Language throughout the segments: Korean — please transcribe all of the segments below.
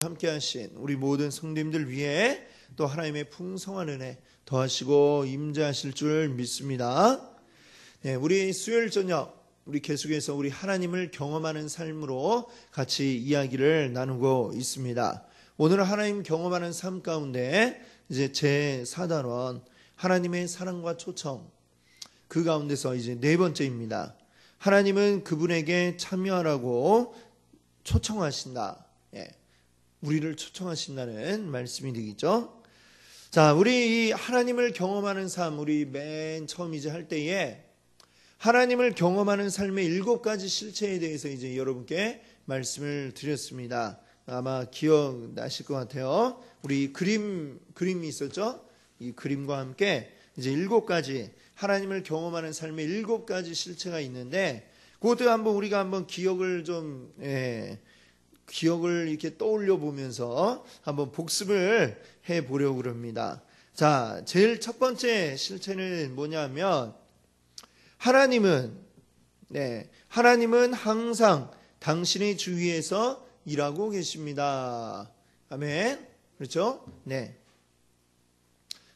함께 하신 우리 모든 성도님들 위해 또 하나님의 풍성한 은혜 더하시고 임재하실 줄 믿습니다. 네, 우리 수요일 저녁 우리 계속해서 우리 하나님을 경험하는 삶으로 같이 이야기를 나누고 있습니다. 오늘 하나님 경험하는 삶 가운데 이제 제 4단원 하나님의 사랑과 초청, 그 가운데서 이제 네 번째입니다. 하나님은 그분에게 참여하라고 초청하신다. 우리를 초청하신다는 말씀이 되겠죠. 자, 우리 이 하나님을 경험하는 삶, 우리 맨 처음 이제 할 때에 하나님을 경험하는 삶의 7가지 실체에 대해서 이제 여러분께 말씀을 드렸습니다. 아마 기억나실 것 같아요. 우리 그림이 있었죠? 이 그림과 함께 이제 7가지 하나님을 경험하는 삶의 7가지 실체가 있는데, 그것도 우리가 한번 기억을 이렇게 떠올려 보면서 한번 복습을 해 보려고 그럽니다. 자, 제일 첫 번째 실체는 뭐냐면, 하나님은 항상 당신의 주위에서 일하고 계십니다. 아멘. 그렇죠? 네.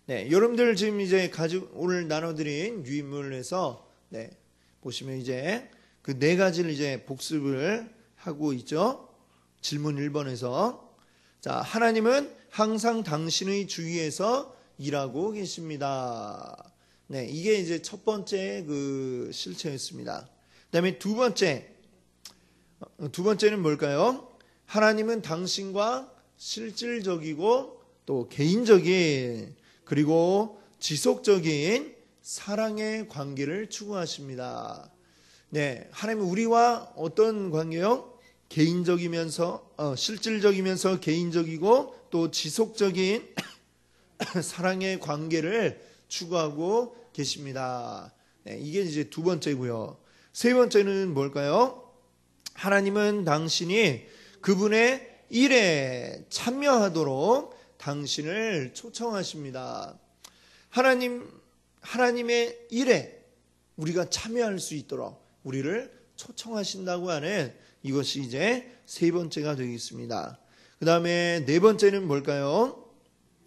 여러분들 지금 이제 오늘 나눠드린 유인물에서 보시면 이제 그 4가지를 이제 복습을 하고 있죠. 질문 1번에서 자, 하나님은 항상 당신의 주위에서 일하고 계십니다. 이게 이제 첫 번째 그 실체였습니다. 그다음에 두 번째는 뭘까요? 하나님은 당신과 실질적이고 또 개인적인 그리고 지속적인 사랑의 관계를 추구하십니다. 하나님은 우리와 어떤 관계요? 개인적이면서 실질적이면서 개인적이고 또 지속적인 사랑의 관계를 추구하고 계십니다. 이게 이제 두 번째고요. 세 번째는 뭘까요? 하나님은 당신이 그분의 일에 참여하도록 당신을 초청하십니다. 하나님의 일에 우리가 참여할 수 있도록 우리를 초청하신다고 하는 이것이 이제 세 번째가 되겠습니다. 그 다음에 네 번째는 뭘까요?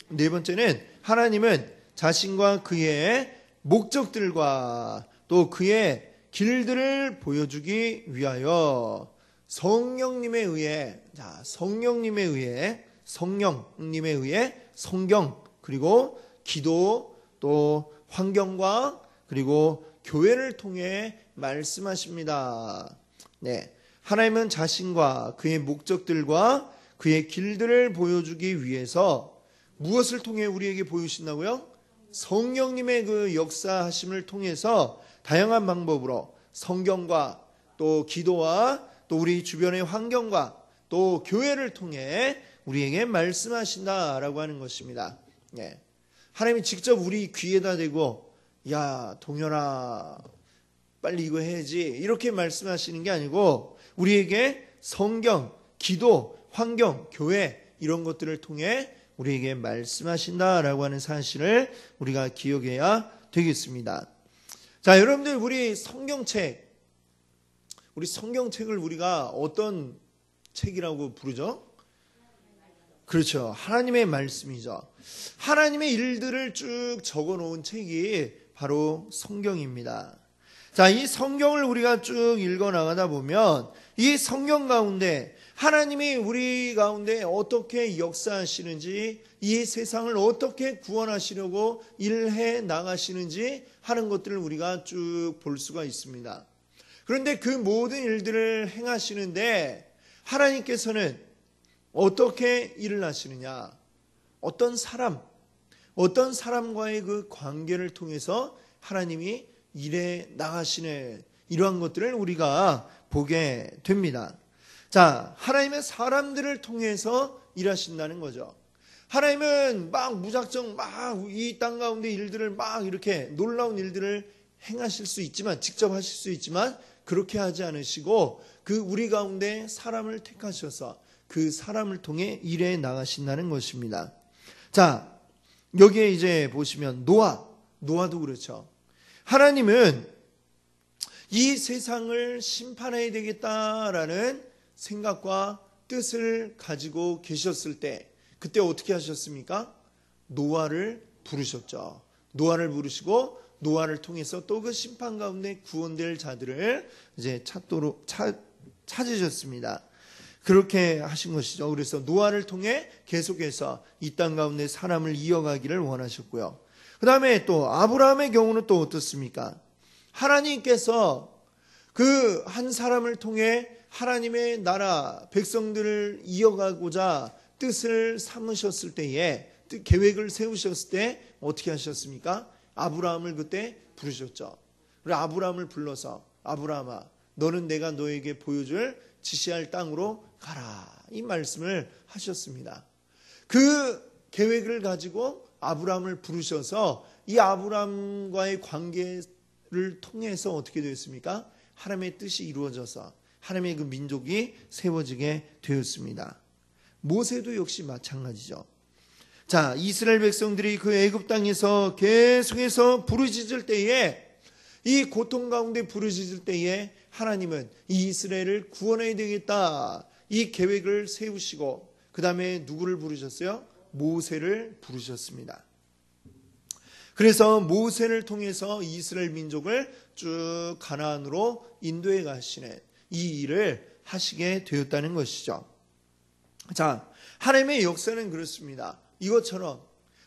네 번째는 하나님은 자신과 그의 목적들과 또 그의 길들을 보여주기 위하여 성령님에 의해 성경 그리고 기도 또 환경과 그리고 교회를 통해 말씀하십니다. 하나님은 자신과 그의 목적들과 그의 길들을 보여주기 위해서 무엇을 통해 우리에게 보여주신다고요? 성령님의 그 역사하심을 통해서 다양한 방법으로 성경과 또 기도와 또 우리 주변의 환경과 또 교회를 통해 우리에게 말씀하신다라고 하는 것입니다. 하나님이 직접 우리 귀에다 대고 야 동현아 빨리 이거 해야지 이렇게 말씀하시는 게 아니고 우리에게 성경, 기도, 환경, 교회 이런 것들을 통해 우리에게 말씀하신다라고 하는 사실을 우리가 기억해야 되겠습니다. 자, 여러분들 우리 성경책을 우리가 어떤 책이라고 부르죠? 그렇죠. 하나님의 말씀이죠. 하나님의 일들을 쭉 적어놓은 책이 바로 성경입니다. 자, 이 성경을 우리가 쭉 읽어나가다 보면 이 성경 가운데 하나님이 우리 가운데 어떻게 역사하시는지, 이 세상을 어떻게 구원하시려고 일해 나가시는지 하는 것들을 우리가 쭉 볼 수가 있습니다. 그런데 그 모든 일들을 행하시는데 하나님께서는 어떻게 일을 하시느냐? 어떤 사람과의 그 관계를 통해서 하나님이 일해 나가시는 이러한 것들을 우리가 보게 됩니다. 자, 하나님은 사람들을 통해서 일하신다는 거죠. 하나님은 막 무작정 이 땅 가운데 일들을 이렇게 놀라운 일들을 행하실 수 있지만, 직접 하실 수 있지만 그렇게 하지 않으시고 그 우리 가운데 사람을 택하셔서 그 사람을 통해 일해 나가신다는 것입니다. 자, 여기에 이제 보시면 노아도 그렇죠. 하나님은 이 세상을 심판해야 되겠다라는 생각과 뜻을 가지고 계셨을 때 그때 어떻게 하셨습니까? 노아를 부르셨죠. 노아를 부르시고 노아를 통해서 또 그 심판 가운데 구원될 자들을 이제 찾으셨습니다. 그렇게 하신 것이죠. 그래서 노아를 통해 계속해서 이 땅 가운데 사람을 이어가기를 원하셨고요. 그 다음에 또 아브라함의 경우는 또 어떻습니까? 하나님께서 그 한 사람을 통해 하나님의 나라 백성들을 이어가고자 뜻을 삼으셨을 때에 계획을 세우셨을 때 어떻게 하셨습니까? 아브라함을 그때 부르셨죠. 그리고 아브라함을 불러서 아브라함아 너는 내가 너에게 보여줄 지시할 땅으로 가라 이 말씀을 하셨습니다. 그 계획을 가지고 아브라함을 부르셔서 이 아브라함과의 관계를 통해서 어떻게 되었습니까? 하나님의 뜻이 이루어져서 하나님의 그 민족이 세워지게 되었습니다. 모세도 역시 마찬가지죠. 자, 이스라엘 백성들이 그 애굽 땅에서 계속해서 부르짖을 때에 이 고통 가운데 부르짖을 때에 하나님은 이 이스라엘을 구원해야 되겠다 이 계획을 세우시고 그 다음에 누구를 부르셨어요? 모세를 부르셨습니다. 그래서 모세를 통해서 이스라엘 민족을 쭉 가나안으로 인도해 가시는 이 일을 하시게 되었다는 것이죠. 자, 하나님의 역사는 그렇습니다. 이것처럼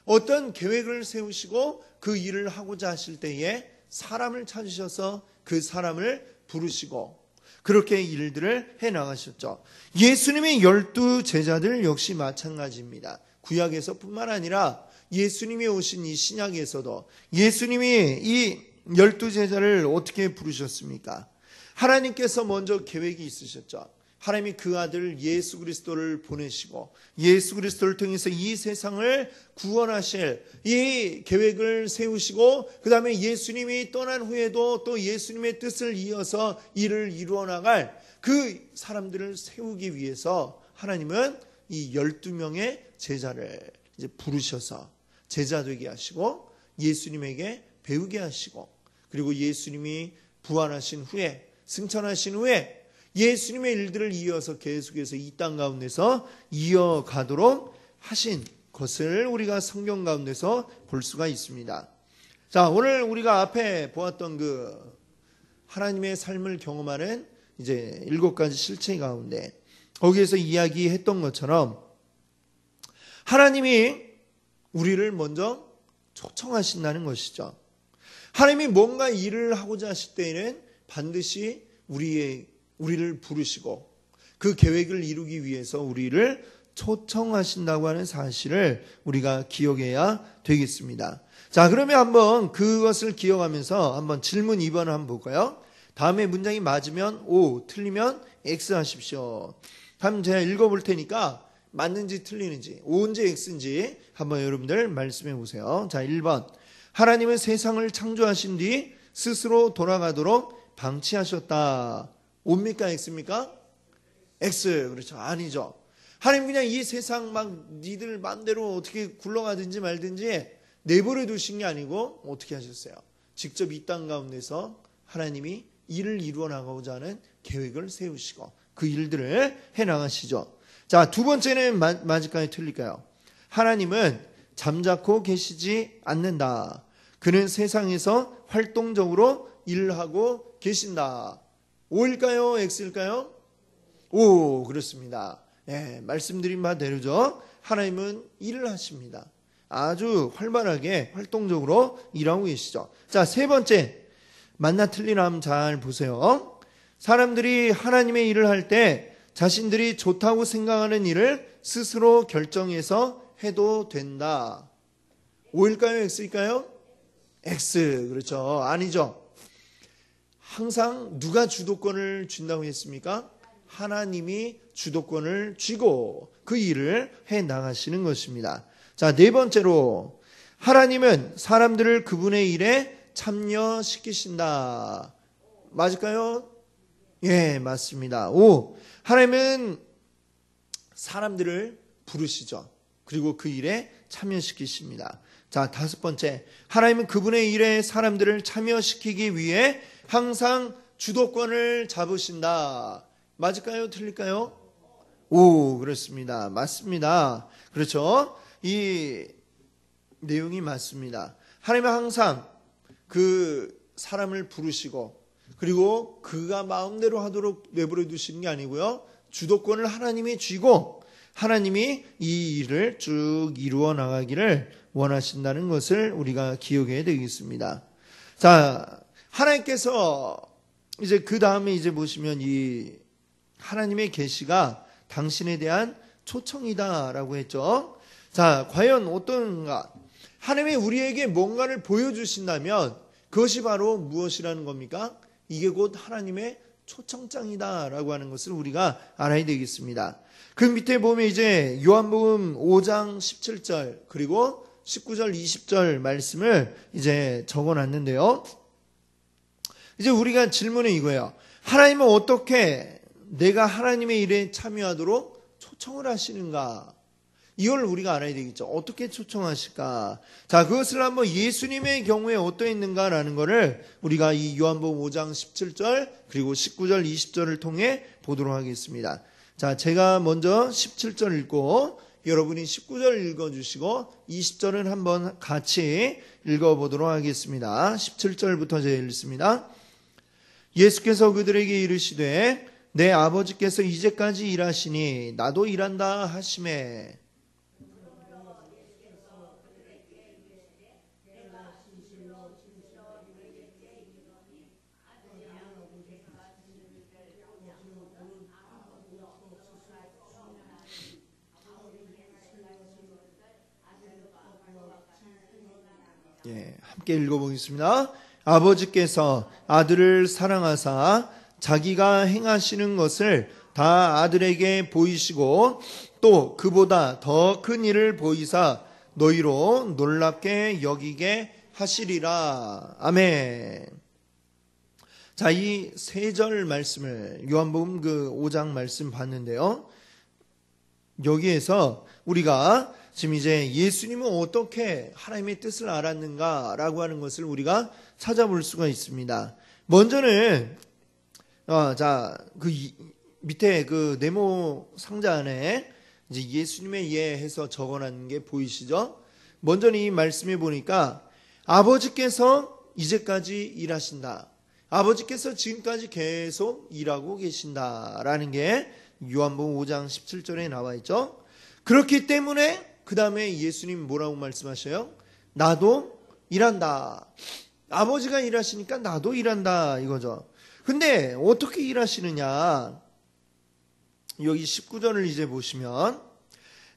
어떤 계획을 세우시고 그 일을 하고자 하실 때에 사람을 찾으셔서 그 사람을 부르시고 그렇게 일들을 해나가셨죠. 예수님의 12 제자들 역시 마찬가지입니다. 구약에서 뿐만 아니라 예수님이 오신 이 신약에서도 예수님이 이 12 제자를 어떻게 부르셨습니까? 하나님께서 먼저 계획이 있으셨죠. 하나님이 그 아들 예수 그리스도를 보내시고 예수 그리스도를 통해서 이 세상을 구원하실 이 계획을 세우시고 그 다음에 예수님이 떠난 후에도 또 예수님의 뜻을 이어서 이를 이루어 나갈 그 사람들을 세우기 위해서 하나님은 이 12명의 제자를 이제 부르셔서 제자 되게 하시고 예수님에게 배우게 하시고 그리고 예수님이 부활하신 후에 승천하신 후에 예수님의 일들을 이어서 계속해서 이 땅 가운데서 이어가도록 하신 것을 우리가 성경 가운데서 볼 수가 있습니다. 자, 오늘 우리가 앞에 보았던 그 하나님의 삶을 경험하는 이제 7가지 실체 가운데 거기에서 이야기했던 것처럼 하나님이 우리를 먼저 초청하신다는 것이죠. 하나님이 뭔가 일을 하고자 하실 때에는 반드시 우리를 부르시고 그 계획을 이루기 위해서 우리를 초청하신다고 하는 사실을 우리가 기억해야 되겠습니다. 자, 그러면 한번 그것을 기억하면서 한번 질문 2번을 한번 볼까요? 다음에 문장이 맞으면 O, 틀리면 X 하십시오. 한번 제가 읽어볼 테니까 맞는지 틀리는지, O인지 X인지 한번 여러분들 말씀해 보세요. 자, 1번. 하나님은 세상을 창조하신 뒤 스스로 돌아가도록 방치하셨다. O입니까? X입니까? X. 그렇죠. 아니죠. 하나님 그냥 이 세상 막 니들 마음대로 어떻게 굴러가든지 말든지 내버려 두신 게 아니고 어떻게 하셨어요? 직접 이 땅 가운데서 하나님이 일을 이루어 나가고자 하는 계획을 세우시고 그 일들을 해나가시죠. 자, 두 번째는 맞을까요? 틀릴까요? 하나님은 잠자코 계시지 않는다. 그는 세상에서 활동적으로 일하고 계신다. O일까요? X일까요? O, 그렇습니다. 네, 말씀드린 바대로죠. 하나님은 일을 하십니다. 아주 활발하게 활동적으로 일하고 계시죠. 자, 세 번째. 맞나 틀리나 한번 잘 보세요. 사람들이 하나님의 일을 할 때 자신들이 좋다고 생각하는 일을 스스로 결정해서 해도 된다. O일까요? X일까요? X. 그렇죠. 아니죠. 항상 누가 주도권을 쥔다고 했습니까? 하나님이 주도권을 쥐고 그 일을 해 나가시는 것입니다. 자, 네 번째로 하나님은 사람들을 그분의 일에 참여시키신다. 맞을까요? 예, 맞습니다. O. 하나님은 사람들을 부르시죠. 그리고 그 일에 참여시키십니다. 자, 다섯 번째. 하나님은 그분의 일에 사람들을 참여시키기 위해 항상 주도권을 잡으신다. 맞을까요? 틀릴까요? 오, 그렇습니다. 맞습니다. 그렇죠? 이 내용이 맞습니다. 하나님은 항상 그 사람을 부르시고 그리고 그가 마음대로 하도록 내버려 두시는 게 아니고요. 주도권을 하나님이 쥐고 하나님이 이 일을 쭉 이루어 나가기를 원하신다는 것을 우리가 기억해야 되겠습니다. 자, 하나님께서 이제 그 다음에 이제 보시면 이 하나님의 계시가 당신에 대한 초청이다라고 했죠. 자, 과연 어떤가? 하나님이 우리에게 뭔가를 보여주신다면 그것이 바로 무엇이라는 겁니까? 이게 곧 하나님의 초청장이다라고 하는 것을 우리가 알아야 되겠습니다. 그 밑에 보면 이제 요한복음 5장 17절 그리고 19절 20절 말씀을 이제 적어놨는데요. 이제 우리가 질문은 이거예요. 하나님은 어떻게 내가 하나님의 일에 참여하도록 초청을 하시는가? 이걸 우리가 알아야 되겠죠. 어떻게 초청하실까? 자, 그것을 한번 예수님의 경우에 어떠했는가라는 것을 우리가 이 요한복음 5장 17절 그리고 19절 20절을 통해 보도록 하겠습니다. 자, 제가 먼저 17절 읽고 여러분이 19절 읽어주시고 20절은 한번 같이 읽어보도록 하겠습니다. 17절부터 제가 읽습니다. 예수께서 그들에게 이르시되 내 아버지께서 이제까지 일하시니 나도 일한다 하시매. 함께 읽어보겠습니다. 아버지께서 아들을 사랑하사 자기가 행하시는 것을 다 아들에게 보이시고 또 그보다 더 큰 일을 보이사 너희로 놀랍게 여기게 하시리라. 아멘. 자, 이 세 절 말씀을 요한복음 그 5장 말씀 봤는데요. 여기에서 우리가 지금 이제 예수님은 어떻게 하나님의 뜻을 알았는가라고 하는 것을 우리가 찾아볼 수가 있습니다. 먼저는 그 밑에 그 네모 상자 안에 이제 예수님의 예 해서 적어놨는 게 보이시죠? 먼저는 이 말씀에 보니까 아버지께서 이제까지 일하신다. 아버지께서 지금까지 계속 일하고 계신다라는 게 요한복음 5장 17절에 나와 있죠. 그렇기 때문에 그 다음에 예수님 뭐라고 말씀하셔요? 나도 일한다. 아버지가 일하시니까 나도 일한다 이거죠. 근데 어떻게 일하시느냐? 여기 19절을 이제 보시면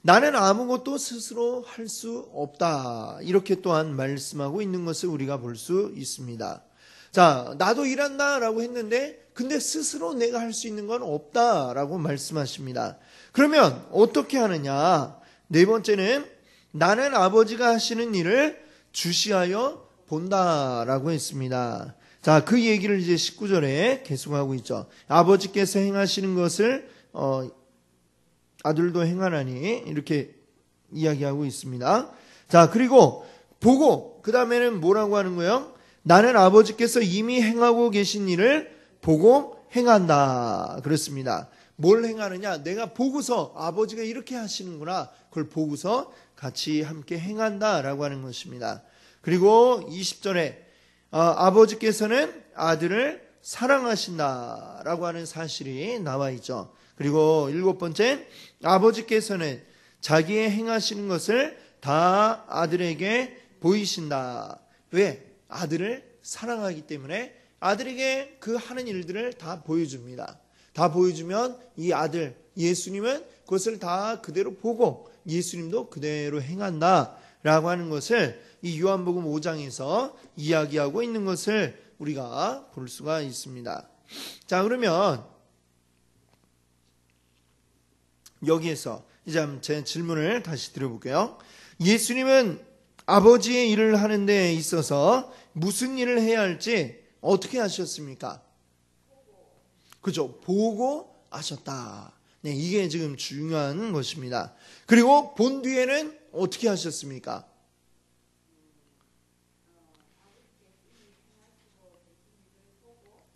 나는 아무것도 스스로 할 수 없다. 이렇게 또한 말씀하고 있는 것을 우리가 볼 수 있습니다. 자, 나도 일한다라고 했는데 근데 스스로 내가 할 수 있는 건 없다라고 말씀하십니다. 그러면 어떻게 하느냐? 네 번째는 나는 아버지가 하시는 일을 주시하여 본다라고 했습니다. 자, 그 얘기를 이제 19절에 계속하고 있죠. 아버지께서 행하시는 것을 아들도 행하나니 이렇게 이야기하고 있습니다. 자, 그리고 보고 그 다음에는 뭐라고 하는 거예요? 나는 아버지께서 이미 행하고 계신 일을 보고 행한다. 그렇습니다. 뭘 행하느냐? 내가 보고서 아버지가 이렇게 하시는구나. 그걸 보고서 같이 함께 행한다라고 하는 것입니다. 그리고 20절에 아버지께서는 아들을 사랑하신다라고 하는 사실이 나와 있죠. 그리고 7번째, 아버지께서는 자기의 행하시는 것을 다 아들에게 보이신다. 왜? 아들을 사랑하기 때문에 아들에게 그 하는 일들을 다 보여줍니다. 다 보여주면 이 아들 예수님은 그것을 다 그대로 보고 예수님도 그대로 행한다라고 하는 것을 이 요한복음 5장에서 이야기하고 있는 것을 우리가 볼 수가 있습니다. 자, 그러면 여기에서 이제 제 질문을 다시 드려볼게요. 예수님은 아버지의 일을 하는 데 있어서 무슨 일을 해야 할지 어떻게 하셨습니까? 그죠? 보고 하셨다. 네, 이게 지금 중요한 것입니다. 그리고 본 뒤에는 어떻게 하셨습니까?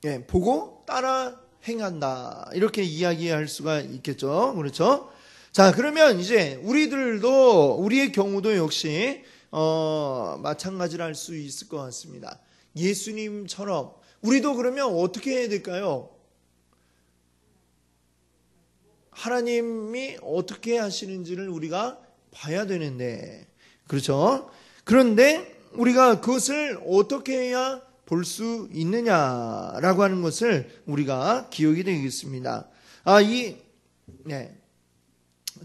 네, 보고 따라 행한다. 이렇게 이야기할 수가 있겠죠. 그렇죠? 자, 그러면 이제 우리들도, 우리의 경우도 역시, 마찬가지로 할 수 있을 것 같습니다. 예수님처럼, 우리도 그러면 어떻게 해야 될까요? 하나님이 어떻게 하시는지를 우리가 봐야 되는데, 그렇죠? 그런데 우리가 그것을 어떻게 해야 볼 수 있느냐라고 하는 것을 우리가 기억이 되겠습니다.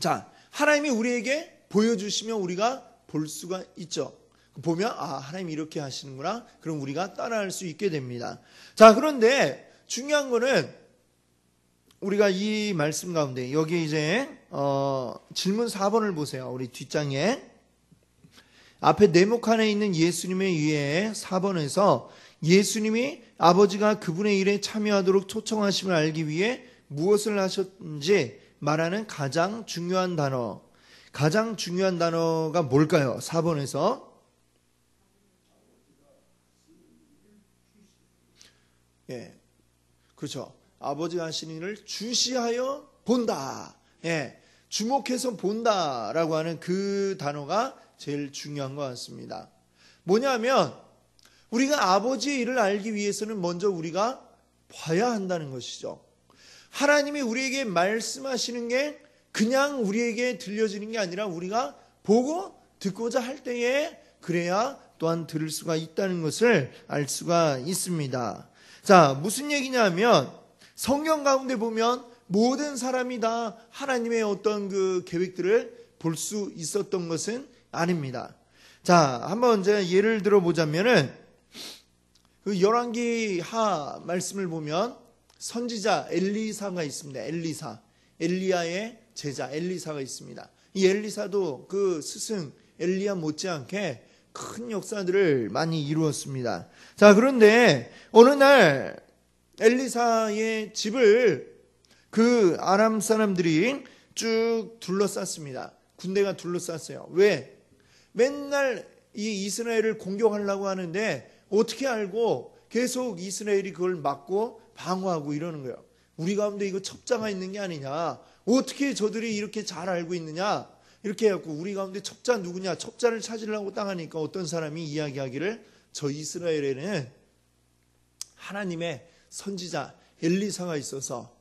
자, 하나님이 우리에게 보여주시면 우리가 볼 수가 있죠. 보면, 하나님이 이렇게 하시는구나. 그럼 우리가 따라할 수 있게 됩니다. 자, 그런데 중요한 거는 우리가 이 말씀 가운데, 여기 이제, 질문 4번을 보세요. 우리 뒷장에. 앞에 네모칸에 있는 예수님의 위에 4번에서 예수님이 아버지가 그분의 일에 참여하도록 초청하심을 알기 위해 무엇을 하셨는지 말하는 가장 중요한 단어가 뭘까요? 4번에서. 예, 그렇죠. 아버지가 하신 일을 주시하여 본다. 예, 주목해서 본다라고 하는 그 단어가 제일 중요한 것 같습니다. 뭐냐면 우리가 아버지의 일을 알기 위해서는 먼저 우리가 봐야 한다는 것이죠. 하나님이 우리에게 말씀하시는 게 그냥 우리에게 들려지는 게 아니라 우리가 보고 듣고자 할 때에 그래야 또한 들을 수가 있다는 것을 알 수가 있습니다. 자, 무슨 얘기냐면 성경 가운데 보면 모든 사람이 다 하나님의 어떤 그 계획들을 볼 수 있었던 것은 아닙니다. 자, 한번 이제 예를 들어보자면은 그 열왕기하 말씀을 보면 선지자 엘리사가 있습니다. 엘리야의 제자 엘리사가 있습니다. 이 엘리사도 그 스승 엘리야 못지않게 큰 역사들을 많이 이루었습니다. 자, 그런데 어느 날 엘리사의 집을 그 아람 사람들이 쭉 둘러쌌습니다. 군대가 둘러쌌어요. 왜? 맨날 이 이스라엘을 공격하려고 하는데 어떻게 알고 계속 이스라엘이 그걸 막고 방어하고 이러는 거예요. 우리 가운데 이거 첩자가 있는 게 아니냐. 어떻게 저들이 이렇게 잘 알고 있느냐. 이렇게 해갖고 우리 가운데 첩자 누구냐. 첩자를 찾으려고 당하니까 어떤 사람이 이야기하기를 저 이스라엘에는 하나님의 선지자 엘리사가 있어서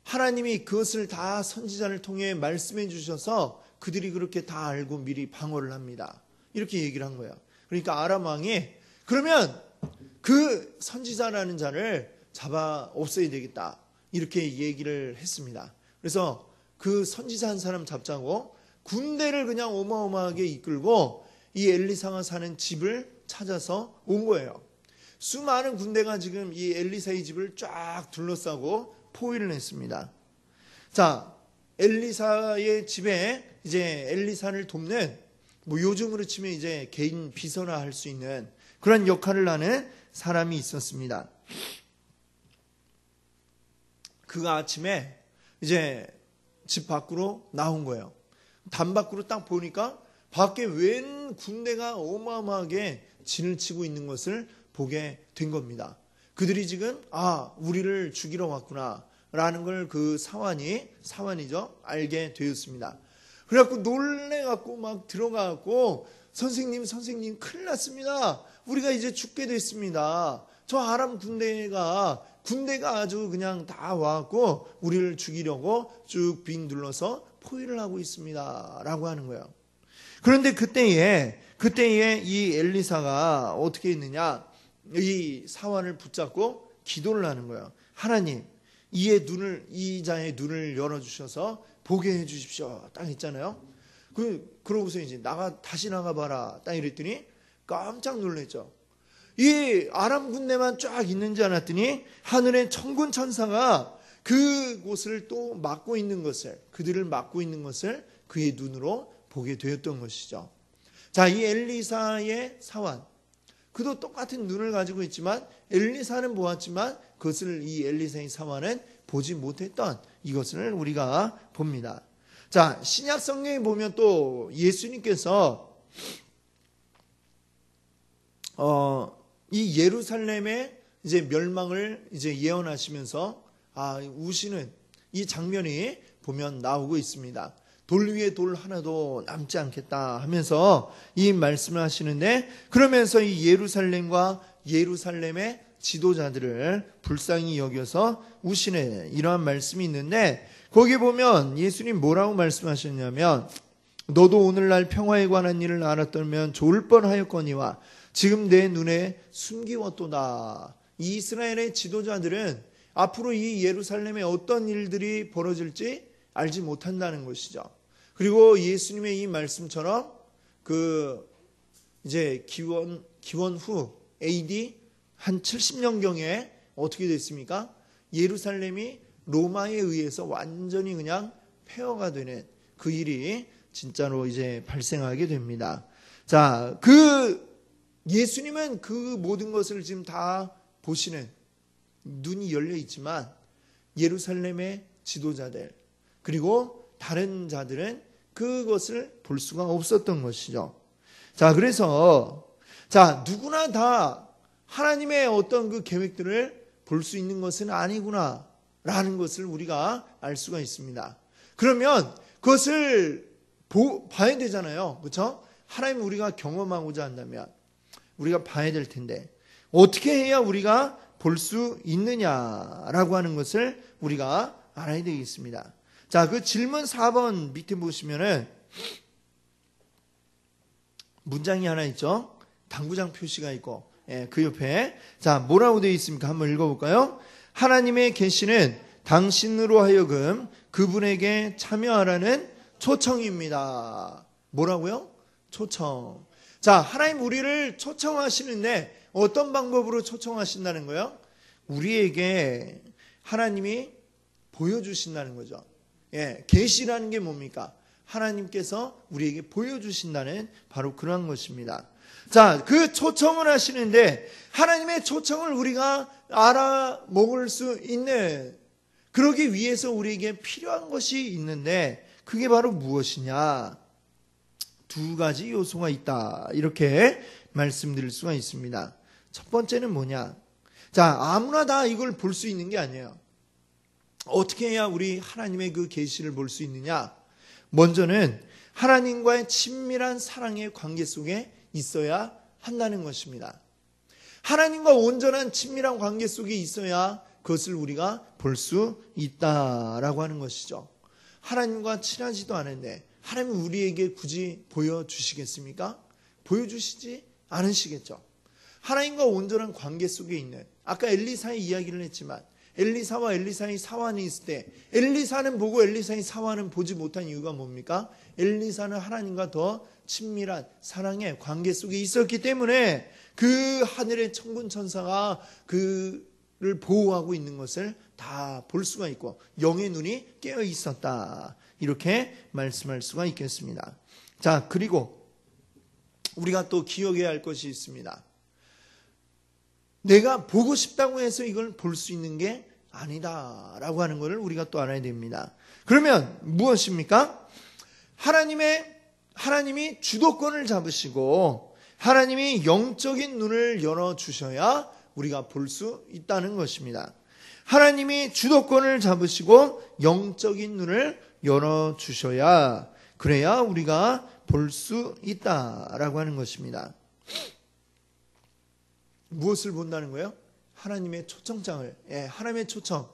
하나님이 그것을 다 선지자를 통해 말씀해 주셔서 그들이 그렇게 다 알고 미리 방어를 합니다. 이렇게 얘기를 한 거예요. 그러니까 아람 왕이 그러면 그 선지자라는 자를 잡아 없애야 되겠다. 이렇게 얘기를 했습니다. 그래서 그 선지자 한 사람 잡자고 군대를 그냥 어마어마하게 이끌고 이 엘리사가 사는 집을 찾아서 온 거예요. 수많은 군대가 지금 이 엘리사의 집을 쫙 둘러싸고 포위를 했습니다. 자, 엘리사의 집에 이제 엘리사를 돕는 뭐 요즘으로 치면 이제 개인 비서나 할 수 있는 그런 역할을 하는 사람이 있었습니다. 그 아침에 이제 집 밖으로 나온 거예요. 담 밖으로 딱 보니까 밖에 웬 군대가 어마어마하게 진을 치고 있는 것을 보게 된 겁니다. 그들이 지금 우리를 죽이러 왔구나 라는 걸 그 사환이죠 알게 되었습니다. 그래갖고 놀래갖고 막 들어가갖고 선생님 큰일 났습니다. 우리가 이제 죽게 됐습니다. 저 아람 군대가 아주 그냥 다 와갖고 우리를 죽이려고 쭉 빙 둘러서 포위를 하고 있습니다 라고 하는 거예요. 그런데 그때에 이 엘리사가 어떻게 했느냐, 이 사환을 붙잡고 기도를 하는 거예요. 하나님, 이 자의 눈을 열어주셔서 보게 해주십시오. 딱 했잖아요. 그러고서 이제 다시 나가봐라. 딱 이랬더니 깜짝 놀랐죠. 이 아람 군대만 쫙 있는 줄 알았더니 하늘의 천군 천사가 그곳을 또 막고 있는 것을, 그들을 막고 있는 것을 그의 눈으로 보게 되었던 것이죠. 자, 이 엘리사의 사환, 그도 똑같은 눈을 가지고 있지만 엘리사는 보았지만 그것을 이 엘리사의 사환은 보지 못했던 이것을 우리가 봅니다. 자, 신약 성경에 보면 또 예수님께서 이 예루살렘의 이제 멸망을 이제 예언하시면서 우시는 이 장면이 보면 나오고 있습니다. 돌 위에 돌 하나도 남지 않겠다 하면서 이 말씀을 하시는데, 그러면서 이 예루살렘과 예루살렘의 지도자들을 불쌍히 여겨서 우시는 이러한 말씀이 있는데, 거기 보면 예수님 뭐라고 말씀하셨냐면, 너도 오늘날 평화에 관한 일을 알았다면 좋을 뻔하였거니와 지금 내 눈에 숨기웠도다. 이 이스라엘의 지도자들은 앞으로 이 예루살렘에 어떤 일들이 벌어질지 알지 못한다는 것이죠. 그리고 예수님의 이 말씀처럼 이제 기원 후 AD 한 70년경에 어떻게 됐습니까? 예루살렘이 로마에 의해서 완전히 그냥 폐허가 되는 그 일이 진짜로 이제 발생하게 됩니다. 자, 예수님은 그 모든 것을 지금 다 보시는 눈이 열려 있지만, 예루살렘의 지도자들 그리고 다른 자들은 그것을 볼 수가 없었던 것이죠. 자, 그래서 누구나 다 하나님의 어떤 그 계획들을 볼 수 있는 것은 아니구나 라는 것을 우리가 알 수가 있습니다. 그러면 그것을 봐야 되잖아요. 그렇죠? 하나님 우리가 경험하고자 한다면 우리가 봐야 될 텐데, 어떻게 해야 우리가 볼 수 있느냐라고 하는 것을 우리가 알아야 되겠습니다. 자, 그 질문 4번 밑에 보시면은 문장이 하나 있죠. 당구장 표시가 있고, 그 옆에 뭐라고 되어 있습니까? 한번 읽어볼까요? 하나님의 계시는 당신으로 하여금 그분에게 참여하라는 초청입니다. 뭐라고요? 초청. 자, 하나님 우리를 초청하시는데 어떤 방법으로 초청하신다는 거예요? 우리에게 하나님이 보여주신다는 거죠. 계시라는 게 뭡니까? 하나님께서 우리에게 보여주신다는 바로 그러한 것입니다. 자, 그 초청을 하시는데 하나님의 초청을 우리가 알아먹을 수 있는, 그러기 위해서 우리에게 필요한 것이 있는데 그게 바로 무엇이냐? 두 가지 요소가 있다. 이렇게 말씀드릴 수가 있습니다. 첫 번째는 뭐냐? 자, 아무나 다 이걸 볼 수 있는 게 아니에요. 어떻게 해야 우리 하나님의 그 계시를 볼 수 있느냐? 먼저는 하나님과의 친밀한 사랑의 관계 속에 있어야 한다는 것입니다. 하나님과 온전한 친밀한 관계 속에 있어야 그것을 우리가 볼 수 있다라고 하는 것이죠. 하나님과 친하지도 않은데 하나님은 우리에게 굳이 보여주시겠습니까? 보여주시지 않으시겠죠. 하나님과 온전한 관계 속에 있는, 아까 엘리사의 이야기를 했지만 엘리사와 엘리사의 사환이 있을 때 엘리사는 보고 엘리사의 사환은 보지 못한 이유가 뭡니까? 엘리사는 하나님과 더 친밀한 사랑의 관계 속에 있었기 때문에 그 하늘의 천군 천사가 그를 보호하고 있는 것을 다 볼 수가 있고 영의 눈이 깨어 있었다. 이렇게 말씀할 수가 있겠습니다. 자, 그리고 우리가 또 기억해야 할 것이 있습니다. 내가 보고 싶다고 해서 이걸 볼 수 있는 게 아니다라고 하는 것을 우리가 또 알아야 됩니다. 그러면 무엇입니까? 하나님이 주도권을 잡으시고 하나님이 영적인 눈을 열어주셔야 우리가 볼 수 있다는 것입니다. 하나님이 주도권을 잡으시고 영적인 눈을 열어주셔야, 그래야 우리가 볼 수 있다라고 하는 것입니다. 무엇을 본다는 거예요? 하나님의 초청장을, 하나님의 초청.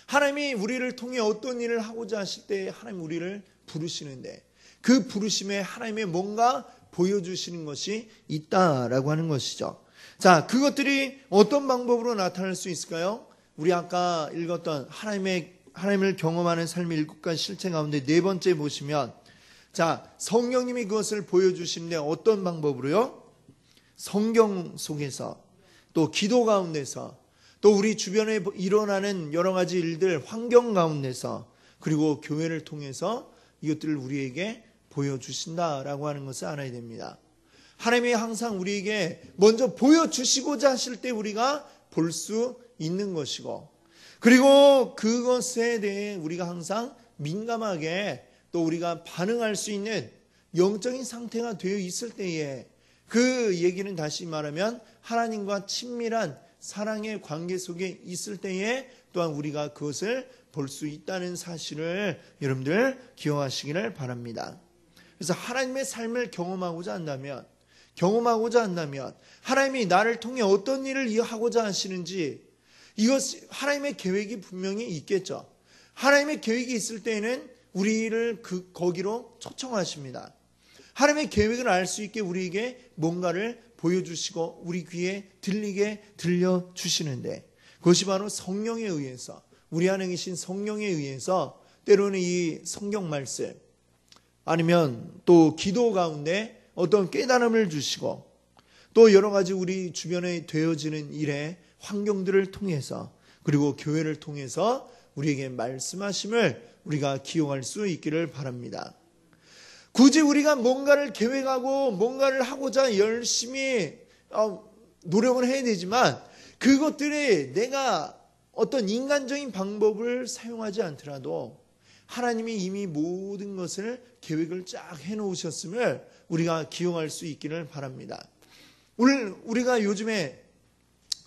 하나님이 우리를 통해 어떤 일을 하고자 하실 때 하나님 우리를 부르시는데 그 부르심에 하나님의 뭔가 보여주시는 것이 있다라고 하는 것이죠. 자, 그것들이 어떤 방법으로 나타날 수 있을까요? 우리 아까 읽었던 하나님을 경험하는 삶의 7가지 실체 가운데 네 번째 보시면, 자, 성령님이 그것을 보여주시는데 어떤 방법으로요? 성경 속에서, 또 기도 가운데서, 또 우리 주변에 일어나는 여러 가지 일들, 환경 가운데서, 그리고 교회를 통해서 이것들을 우리에게 보여주신다라고 하는 것을 알아야 됩니다. 하나님이 항상 우리에게 먼저 보여주시고자 하실 때 우리가 볼 수 있는 것이고, 그리고 그것에 대해 우리가 항상 민감하게 또 우리가 반응할 수 있는 영적인 상태가 되어 있을 때에, 그 얘기는 다시 말하면 하나님과 친밀한 사랑의 관계 속에 있을 때에 또한 우리가 그것을 볼 수 있다는 사실을 여러분들 기억하시기를 바랍니다. 그래서 하나님의 삶을 경험하고자 한다면 하나님이 나를 통해 어떤 일을 하고자 하시는지 이것 하나님의 계획이 분명히 있겠죠. 하나님의 계획이 있을 때에는 우리를 거기로 초청하십니다. 하나님의 계획을 알 수 있게 우리에게 뭔가를 보여주시고 우리 귀에 들리게 들려주시는데 그것이 바로 성령에 의해서 우리 안에 계신 성령에 의해서 때로는 이 성경 말씀 아니면 또 기도 가운데 어떤 깨달음을 주시고 또 여러 가지 우리 주변에 되어지는 일의 환경들을 통해서 그리고 교회를 통해서 우리에게 말씀하심을 우리가 기억할 수 있기를 바랍니다. 굳이 우리가 뭔가를 계획하고 뭔가를 하고자 열심히 노력을 해야 되지만 그것들이 내가 어떤 인간적인 방법을 사용하지 않더라도 하나님이 이미 모든 것을 계획을 쫙 해놓으셨음을 우리가 기억할 수 있기를 바랍니다. 오늘 우리가 요즘에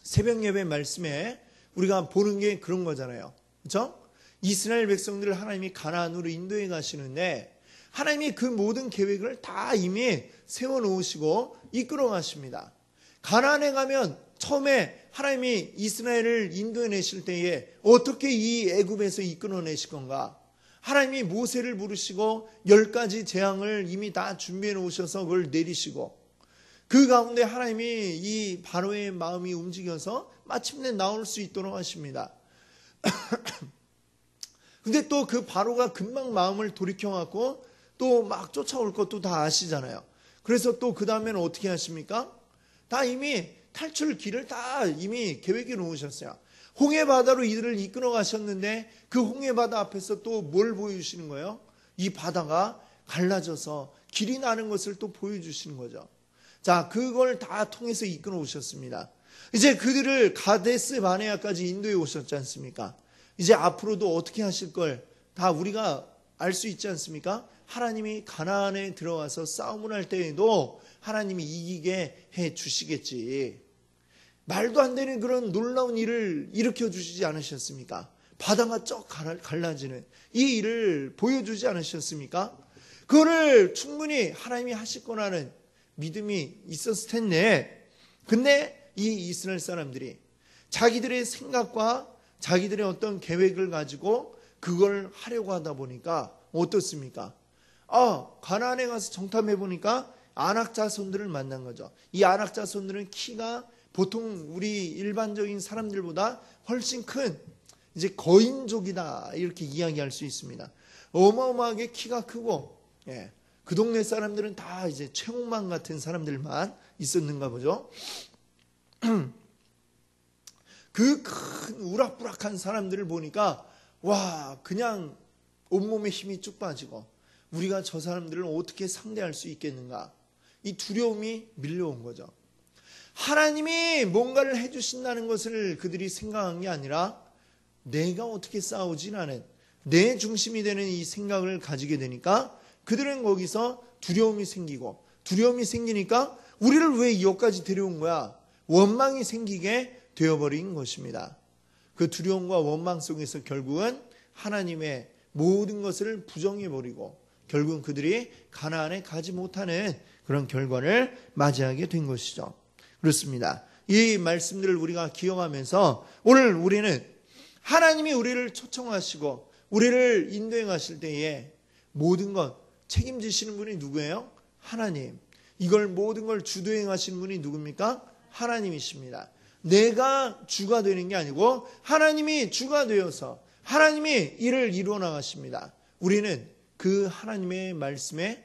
새벽 예배 말씀에 우리가 보는 게 그런 거잖아요. 그렇죠? 이스라엘 백성들을 하나님이 가나안으로 인도해 가시는데 하나님이 그 모든 계획을 다 이미 세워놓으시고 이끌어 가십니다. 가나안에 가면 처음에 하나님이 이스라엘을 인도해 내실 때에 어떻게 이 애굽에서 이끌어 내실 건가? 하나님이 모세를 부르시고 10가지 재앙을 이미 다 준비해 놓으셔서 그걸 내리시고 그 가운데 하나님이 이 바로의 마음이 움직여서 마침내 나올 수 있도록 하십니다. 근데 또 그 바로가 금방 마음을 돌이켜갖고 또 막 쫓아올 것도 다 아시잖아요. 그래서 또 그 다음에는 어떻게 하십니까? 다 이미 탈출 길을 다 이미 계획해 놓으셨어요. 홍해바다로 이들을 이끌어 가셨는데 그 홍해바다 앞에서 또 뭘 보여주시는 거예요? 이 바다가 갈라져서 길이 나는 것을 또 보여주시는 거죠. 자, 그걸 다 통해서 이끌어 오셨습니다. 이제 그들을 가데스 바네아까지 인도해 오셨지 않습니까? 이제 앞으로도 어떻게 하실 걸 다 우리가 알 수 있지 않습니까? 하나님이 가나안에 들어와서 싸움을 할 때에도 하나님이 이기게 해 주시겠지. 말도 안 되는 그런 놀라운 일을 일으켜 주시지 않으셨습니까? 바다가 쩍 갈라지는 이 일을 보여주지 않으셨습니까? 그거를 충분히 하나님이 하실 거라는 믿음이 있었을 텐데 근데 이 이스라엘 사람들이 자기들의 생각과 자기들의 어떤 계획을 가지고 그걸 하려고 하다 보니까 어떻습니까? 가나안에 가서 정탐해 보니까 아낙 자손들을 만난 거죠. 이 아낙 자손들은 키가 보통 우리 일반적인 사람들보다 훨씬 큰 이제 거인족이다 이렇게 이야기할 수 있습니다. 어마어마하게 키가 크고 그 동네 사람들은 다 이제 최홍만 같은 사람들만 있었는가 보죠. 그 큰 우락부락한 사람들을 보니까 와 그냥 온몸에 힘이 쭉 빠지고 우리가 저 사람들을 어떻게 상대할 수 있겠는가 이 두려움이 밀려온 거죠. 하나님이 뭔가를 해주신다는 것을 그들이 생각한 게 아니라 내가 어떻게 싸우지라는 내 중심이 되는 이 생각을 가지게 되니까 그들은 거기서 두려움이 생기니까 우리를 왜 여기까지 데려온 거야? 원망이 생기게 되어버린 것입니다. 그 두려움과 원망 속에서 결국은 하나님의 모든 것을 부정해버리고 결국은 그들이 가나안에 가지 못하는 그런 결과를 맞이하게 된 것이죠. 그렇습니다. 이 말씀들을 우리가 기억하면서 오늘 우리는 하나님이 우리를 초청하시고 우리를 인도해 가실 때에 모든 것 책임지시는 분이 누구예요? 하나님. 이걸 모든 걸 주도행하시는 분이 누굽니까? 하나님이십니다. 내가 주가 되는 게 아니고 하나님이 주가 되어서 하나님이 이를 이루어 나가십니다. 우리는 그 하나님의 말씀에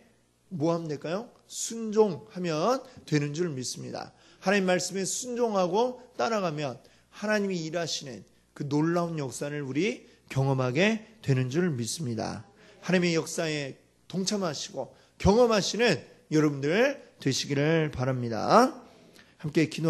뭐 하면 될까요? 순종하면 되는 줄 믿습니다. 하나님 말씀에 순종하고 따라가면 하나님이 일하시는 그 놀라운 역사를 우리 경험하게 되는 줄 믿습니다. 하나님의 역사에 동참하시고 경험하시는 여러분들 되시기를 바랍니다. 함께 기도하겠습니다.